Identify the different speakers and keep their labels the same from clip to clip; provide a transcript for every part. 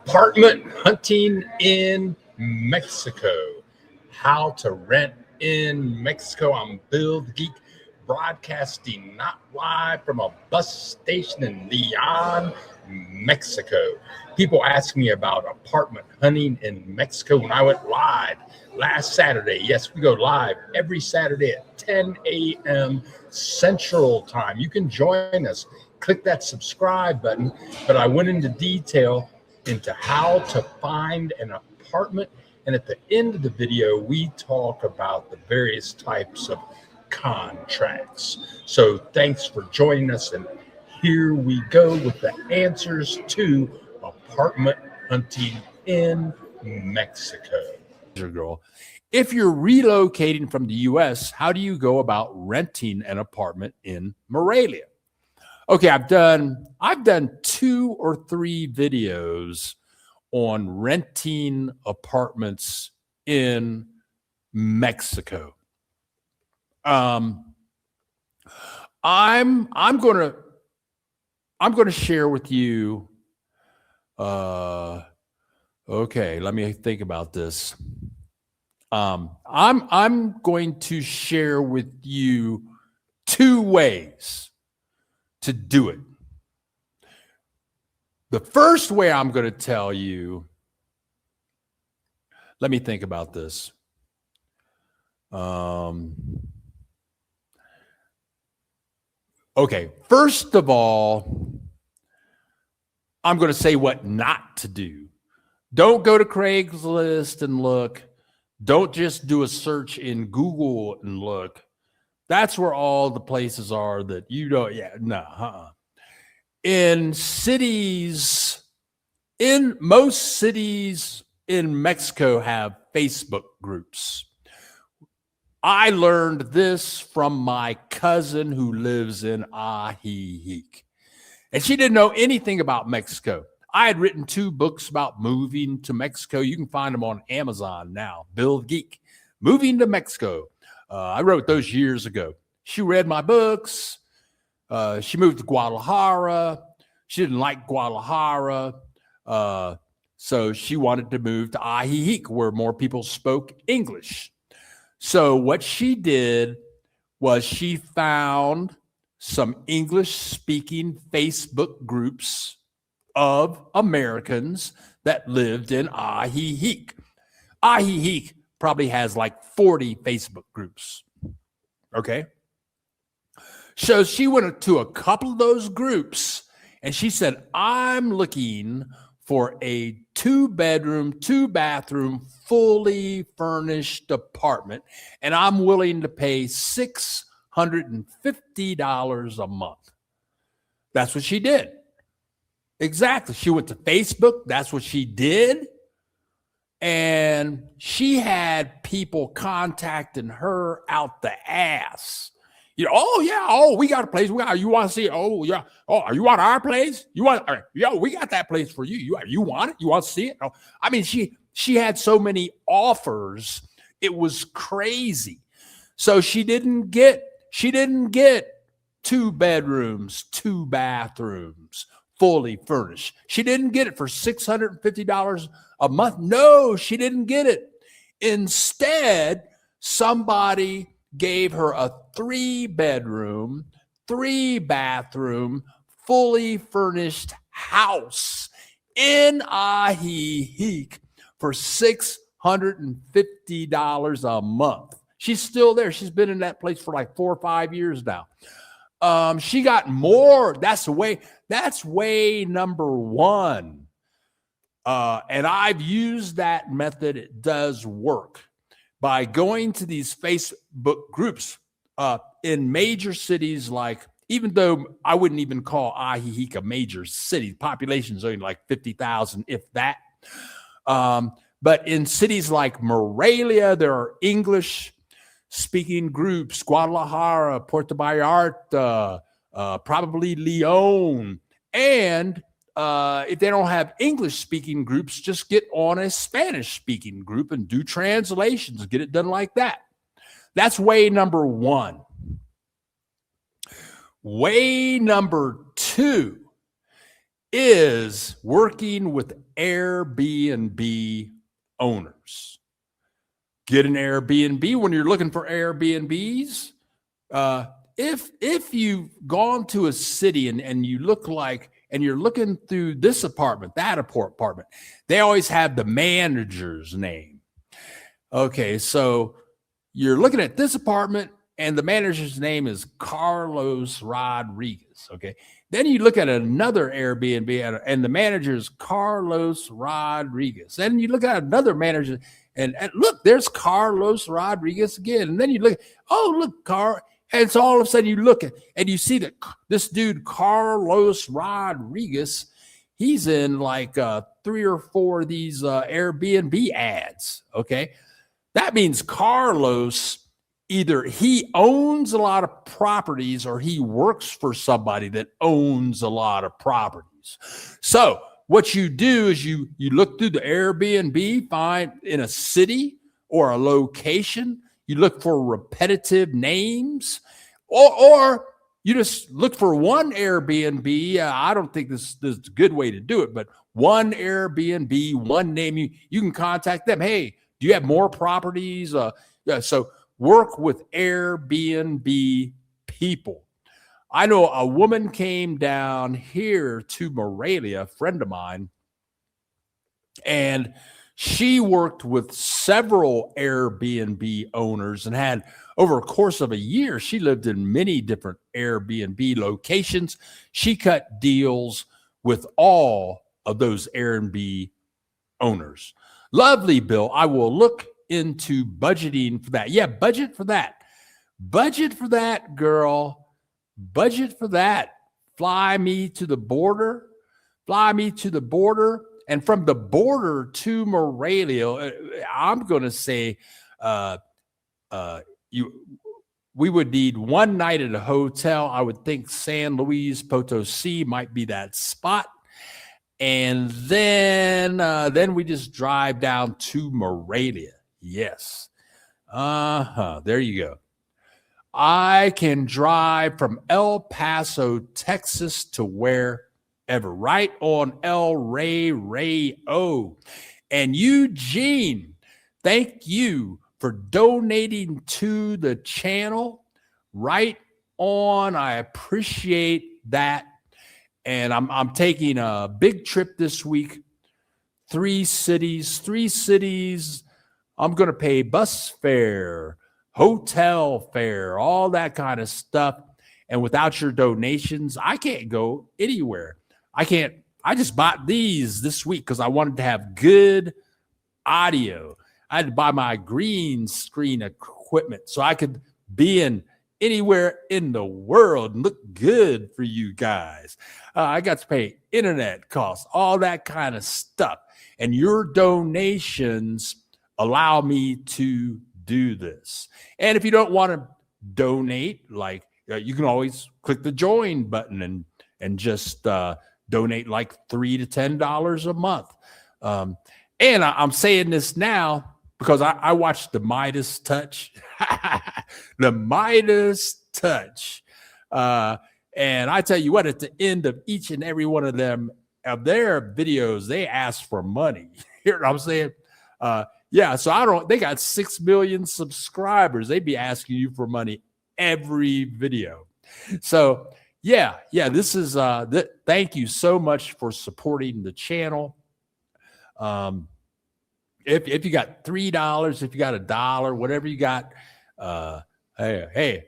Speaker 1: Apartment hunting in Mexico. How to rent in Mexico. I'm Bill the Geek, broadcasting not live from a bus station in Leon, Mexico. People ask me about apartment hunting in Mexico when I went live last Saturday. Yes, we go live every Saturday at 10 a.m. Central Time. You can join us. Click that subscribe button. But I went into detail into how to find an apartment. And at the end of the video, we talk about the various types of contracts. So thanks for joining us. And here we go with the answers to apartment hunting in Mexico.
Speaker 2: Girl, if you're relocating from the U.S., how do you go about renting an apartment in Morelia? Okay, I've done 2 or 3 videos on renting apartments in Mexico. I'm gonna share with you. Okay, let me think about this. I'm going to share with you 2 ways to do it. The first way I'm going to tell you, let me think about this. Okay, first of all, I'm going to say what not to do. Don't go to Craigslist and look. Don't just do a search in Google and look. That's where all the places are that you don't, In most cities in Mexico have Facebook groups. I learned this from my cousin who lives in Ajijic. And she didn't know anything about Mexico. I had written 2 books about moving to Mexico. You can find them on Amazon now. Bill the Geek, Moving to Mexico. I wrote those years ago. She read my books. She moved to Guadalajara. She didn't like Guadalajara. So she wanted to move to Ajijic, where more people spoke English. So what she did was she found some English-speaking Facebook groups of Americans that lived in Ajijic. Ajijic probably has like 40 Facebook groups. Okay. So she went to a couple of those groups and she said, I'm looking for a 2-bedroom, 2-bathroom, fully furnished apartment, and I'm willing to pay $650 a month. That's what she did. Exactly. She went to Facebook. That's what she did. And she had people contacting her out the ass. You know, oh yeah, oh, we got a place. You want to see? Oh yeah, oh, you want our place? You want? Yeah, we got that place for you. You want it? You want to see it? Oh, I mean, she had so many offers, it was crazy. So she didn't get 2 bedrooms, 2 bathrooms, fully furnished. She didn't get it for $650 a month. No, she didn't get it. Instead, somebody gave her a 3-bedroom, 3-bathroom, fully furnished house in Ajijic for $650 a month. She's still there. She's been in that place for like 4 or 5 years now. She got more. That's way number 1. And I've used that method. It does work. By going to these Facebook groups in major cities, like, even though I wouldn't even call Ajijic a major city, population's only like 50,000, if that. But in cities like Morelia, there are English-speaking groups, Guadalajara, Puerto Vallarta, probably Leon, and if they don't have English-speaking groups, just get on a Spanish-speaking group and do translations. Get it done like that. That's way number 1. Way number 2 is working with Airbnb owners. Get an Airbnb when you're looking for Airbnbs. If you've gone to a city and you look like, and you're looking through this apartment, that apartment, they always have the manager's name. Okay, so you're looking at this apartment and the manager's name is Carlos Rodriguez. Okay, then you look at another Airbnb and the manager's Carlos Rodriguez. Then you look at another manager and look, there's Carlos Rodriguez again. And then you look, oh, look, Carl. And so all of a sudden you look at and you see that this dude, Carlos Rodriguez, he's in like 3 or 4 of these Airbnb ads. Okay. That means Carlos, either he owns a lot of properties or he works for somebody that owns a lot of properties. So what you do is you look through the Airbnb, find in a city or a location, you look for repetitive names, or you just look for one Airbnb. I don't think this is a good way to do it, but one Airbnb, one name. You can contact them. Hey, do you have more properties? So work with Airbnb people. I know a woman came down here to Morelia, a friend of mine, and she worked with several Airbnb owners and had, over a course of a year, she lived in many different Airbnb locations. She cut deals with all of those Airbnb owners. Lovely, Bill. I will look into budgeting for that. Yeah, budget for that. Budget for that, girl. Budget for that. Fly me to the border. Fly me to the border. And from the border to Morelia, I'm going to say we would need one night at a hotel. I would think San Luis Potosi might be that spot. And then we just drive down to Morelia. Yes. There you go. I can drive from El Paso, Texas to wherever, right on El Rayo. And Eugene, thank you for donating to the channel. Right on. I appreciate that. And I'm taking a big trip this week. 3 cities. I'm going to pay bus fare, hotel fare, all that kind of stuff. And without your donations, I can't go anywhere. I just bought these this week because I wanted to have good audio. I had to buy my green screen equipment so I could be in anywhere in the world and look good for you guys. I got to pay internet costs, all that kind of stuff. And your donations allow me to do this. And if you don't want to donate, like you can always click the join button and just donate like $3 to $10 a month. And I'm saying this now because I watched the Midas Touch, the Midas Touch. And I tell you what, at the end of each and every one of them, of their videos, they ask for money. You know what I'm saying? Yeah, so they got 6 million subscribers. They'd be asking you for money every video. So yeah, this is, thank you so much for supporting the channel. If you got $3, if you got $1, whatever you got, hey,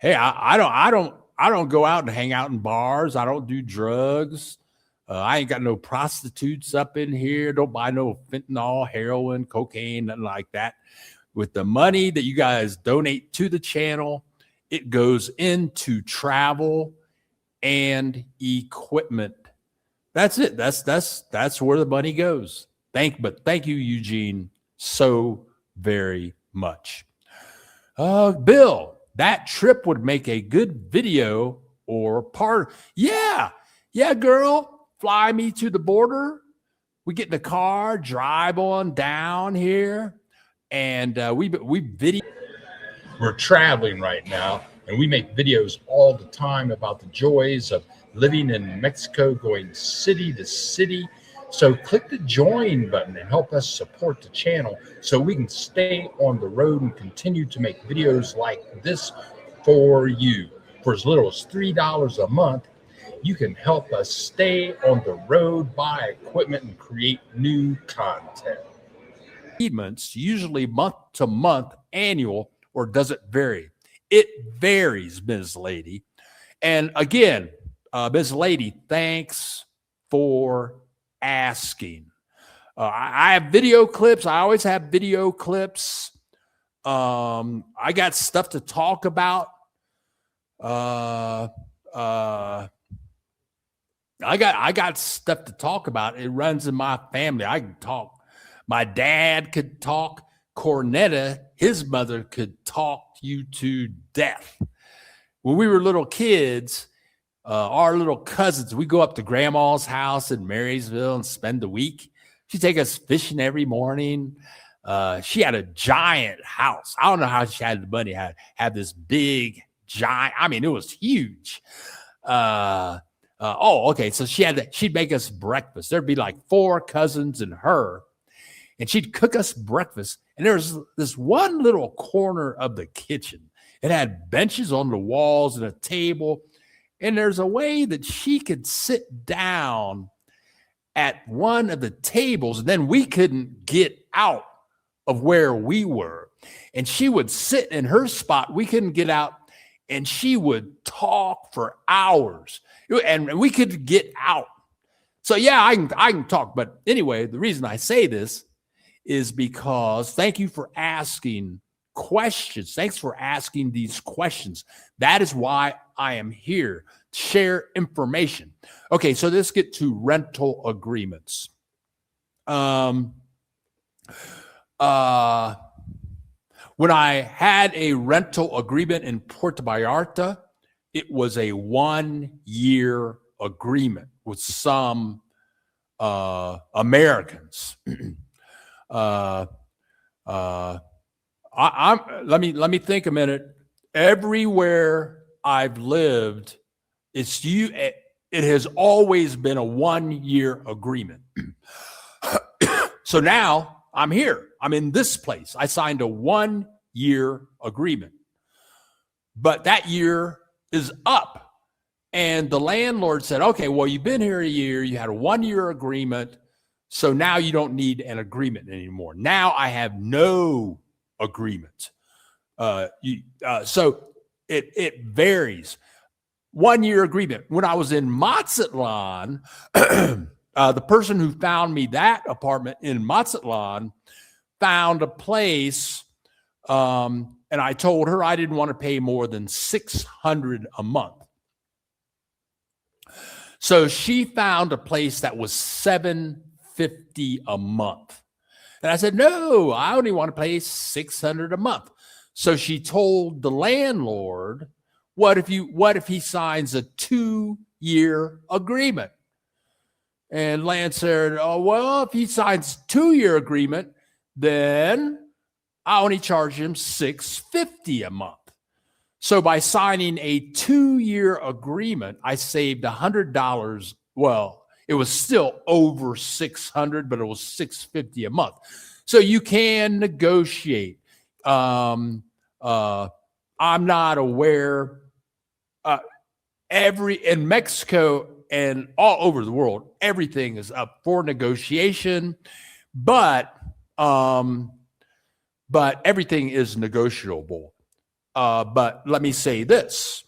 Speaker 2: I don't go out and hang out in bars. I don't do drugs. I ain't got no prostitutes up in here. Don't buy no fentanyl, heroin, cocaine, nothing like that. With the money that you guys donate to the channel, it goes into travel and equipment. That's it. That's where the money goes. Thank you, Eugene, so very much. Bill, that trip would make a good video or part. Yeah, girl. Fly me to the border. We get in the car, drive on down here, and we video.
Speaker 1: We're traveling right now, And we make videos all the time about the joys of living in Mexico, going city to city. So click the join button and help us support the channel so we can stay on the road and continue to make videos like this for you. For as little as $3 a month, you can help us stay on the road, buy equipment, and create new content.
Speaker 2: Payments, usually month to month, annual, or does it vary? It varies, Ms. Lady. And again, Ms. Lady, thanks for asking. I have video clips. I always have video clips. I got stuff to talk about. I got stuff to talk about. It runs in my family. I can talk. My dad could talk. Cornetta, his mother, could talk you to death. When we were little kids, our little cousins, we go up to grandma's house in Marysville and spend the week. She'd take us fishing every morning. She had a giant house. I don't know how she had the money to have this big, giant. I mean, it was huge. Okay. So she'd make us breakfast. There'd be like 4 cousins and her, and she'd cook us breakfast. And there was this one little corner of the kitchen. It had benches on the walls and a table. And there's a way that she could sit down at one of the tables, and then we couldn't get out of where we were. And she would sit in her spot. We couldn't get out. And she would talk for hours. And we could get out. So, yeah, I can talk. But anyway, the reason I say this is because thank you for asking questions. Thanks for asking these questions. That is why I am here to share information. Okay, so let's get to rental agreements. When I had a rental agreement in Puerto Vallarta, it was a 1-year agreement with some Americans. Let me think a minute. Everywhere I've lived, it has always been a 1-year agreement. So now I'm here. I'm in this place. I signed a 1-year agreement, but that year is up. And the landlord said, okay, well, you've been here a year. You had a 1-year agreement. So now you don't need an agreement anymore. Now I have no agreement. So it varies. 1-year agreement. When I was in Mazatlan, the person who found me that apartment in Mazatlan found a place, and I told her I didn't want to pay more than $600 a month. So she found a place that was $750 a month. And I said, no, I only want to pay $600 a month. So she told the landlord, what if he signs a 2-year agreement? And Land said, oh, well, if he signs a 2-year agreement, then I only charge him $650 a month. So by signing a 2-year agreement, I saved $100. Well, it was still over $600, but it was $650 a month. So you can negotiate. I'm not aware. In Mexico and all over the world, everything is up for negotiation, but everything is negotiable. But let me say this.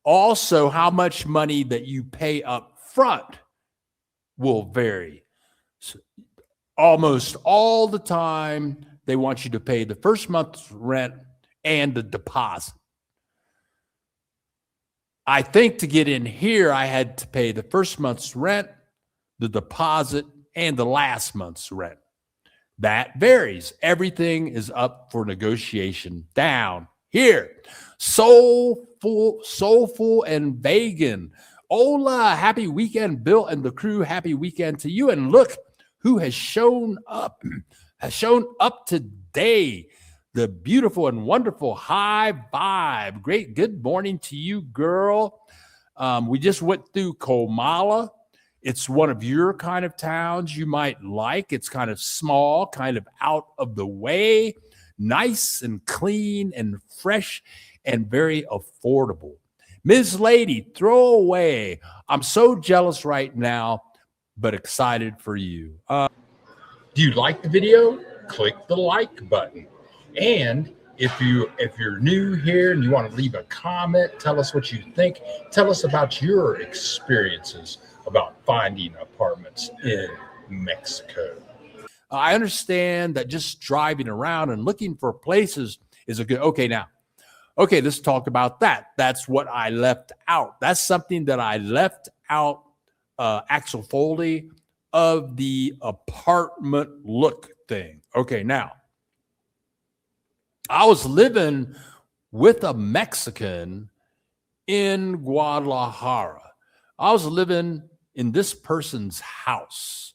Speaker 2: Also, how much money that you pay up front will vary. So almost all the time, they want you to pay the first month's rent and the deposit. I think to get in here, I had to pay the first month's rent, the deposit, and the last month's rent. That varies. Everything is up for negotiation down here. Soulful and vegan. Hola, happy weekend, Bill and the crew. Happy weekend to you. And look who has shown up today. the beautiful and wonderful High Vibe. Great. Good morning to you, girl. We just went through Komala. It's one of your kind of towns you might like. It's kind of small, kind of out of the way, nice and clean and fresh and very affordable. Ms. Lady, throw away. I'm so jealous right now, but excited for you.
Speaker 1: Do you like the video? Click the like button. And if you're new here and you want to leave a comment, tell us what you think. Tell us about your experiences about finding apartments in Mexico.
Speaker 2: I understand that just driving around and looking for places is a good. Okay, let's talk about that. That's what I left out. That's something that I left out, Axel Foley, of the apartment look thing. Okay, now, I was living with a Mexican in Guadalajara. I was living in this person's house,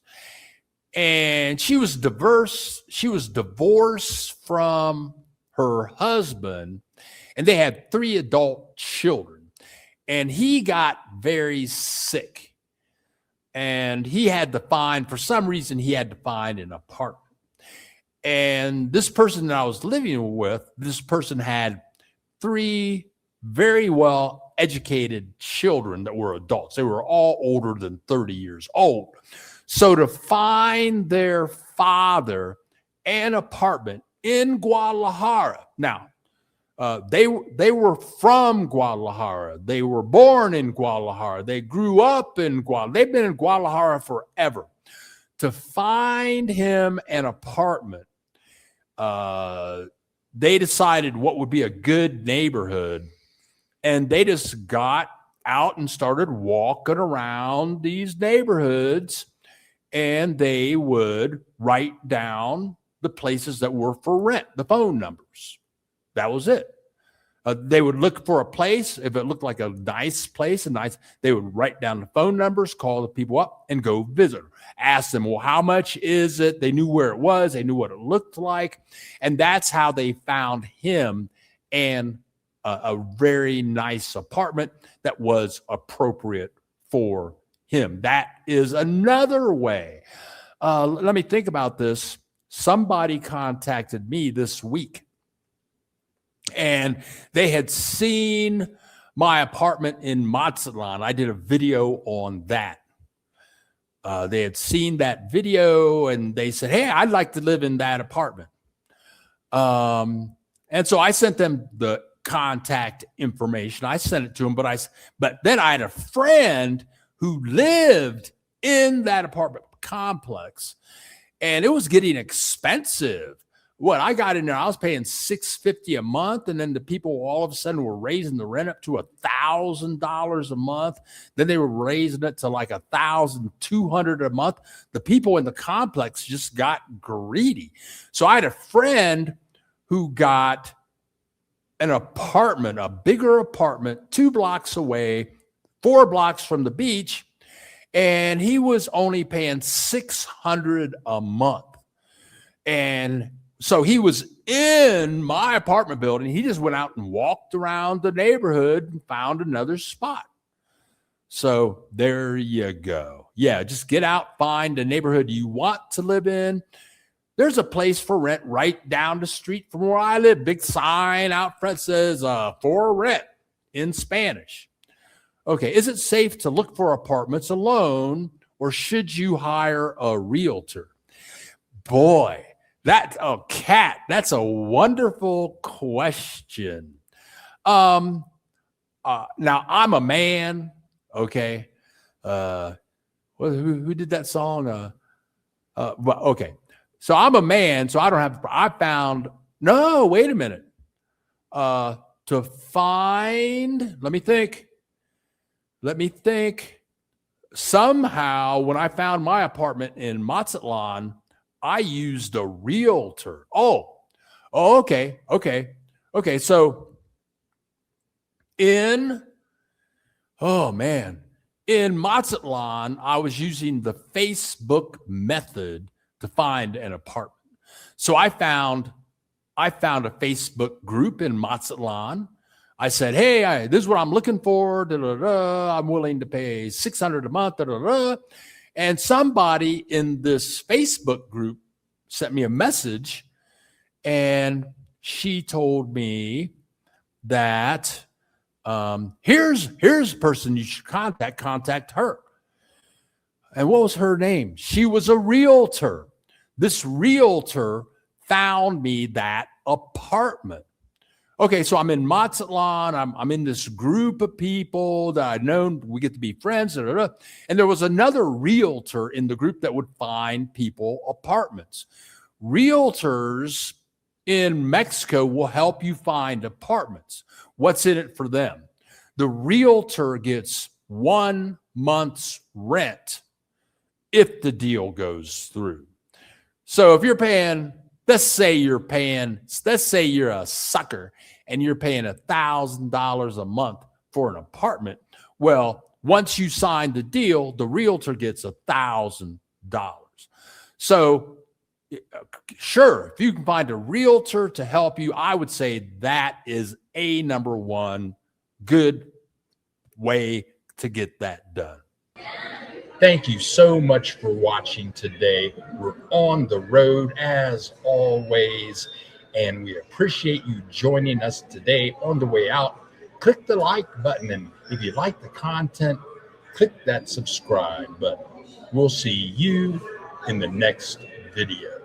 Speaker 2: and she was diverse. She was divorced from her husband, and they had 3 adult children, and he got very sick, and for some reason, he had to find an apartment. And this person that I was living with, this person had 3 very well educated children that were adults. They were all older than 30 years old. So to find their father an apartment in Guadalajara. Now, they were from Guadalajara. They were born in Guadalajara. They grew up in Guadalajara. They've been in Guadalajara forever. To find him an apartment, they decided what would be a good neighborhood, and they just got out and started walking around these neighborhoods, and they would write down the places that were for rent, the phone numbers. That was it. They would look for a place. If it looked like a nice place, they would write down the phone numbers, call the people up, and go visit. Ask them, well, how much is it? They knew where it was. They knew what it looked like. And that's how they found him and a very nice apartment that was appropriate for him. That is another way. Let me think about this. Somebody contacted me this week, and they had seen my apartment in Mazatlan. I did a video on that. They had seen that video, and they said, hey, I'd like to live in that apartment. And so I sent them the contact information. I sent it to them, but then I had a friend who lived in that apartment complex, and it was getting expensive. What I got in there, I was paying $650 a month, and then the people all of a sudden were raising the rent up to $1,000 a month. Then they were raising it to like $1,200 a month. The people in the complex just got greedy. So I had a friend who got an apartment, a bigger apartment, 2 blocks away, 4 blocks from the beach, and he was only paying $600 a month. And so he was in my apartment building. He just went out and walked around the neighborhood and found another spot. So there you go. Yeah, just get out, find a neighborhood you want to live in. There's a place for rent right down the street from where I live. Big sign out front says for rent in Spanish. Okay, is it safe to look for apartments alone, or should you hire a realtor? Boy, that's a wonderful question. Now I'm a man. Okay. Who did that song? Okay. So I'm a man, so wait a minute. To find, let me think. Somehow when I found my apartment in Mazatlan, I used a realtor. Okay. So in Mazatlan, I was using the Facebook method to find an apartment. So I found I found a Facebook group in Mazatlan. I said, hey, this is what I'm looking for. Da, da, da. I'm willing to pay $600 a month. Da, da, da. And somebody in this Facebook group sent me a message, and she told me that here's a person you should contact her. And what was her name? She was a realtor. This realtor found me that apartment. Okay, so I'm in Mazatlan. I'm in this group of people that I've known. We get to be friends. Da, da, da. And there was another realtor in the group that would find people apartments. Realtors in Mexico will help you find apartments. What's in it for them? The realtor gets 1 month's rent if the deal goes through. So if you're paying, let's say you're a sucker and you're paying $1,000 a month for an apartment. Well, once you sign the deal, the realtor gets $1,000. So sure, if you can find a realtor to help you, I would say that is a number one good way to get that done.
Speaker 1: Thank you so much for watching today. We're on the road as always, and we appreciate you joining us today on the way out. Click the like button, and if you like the content, click that subscribe button. We'll see you in the next video.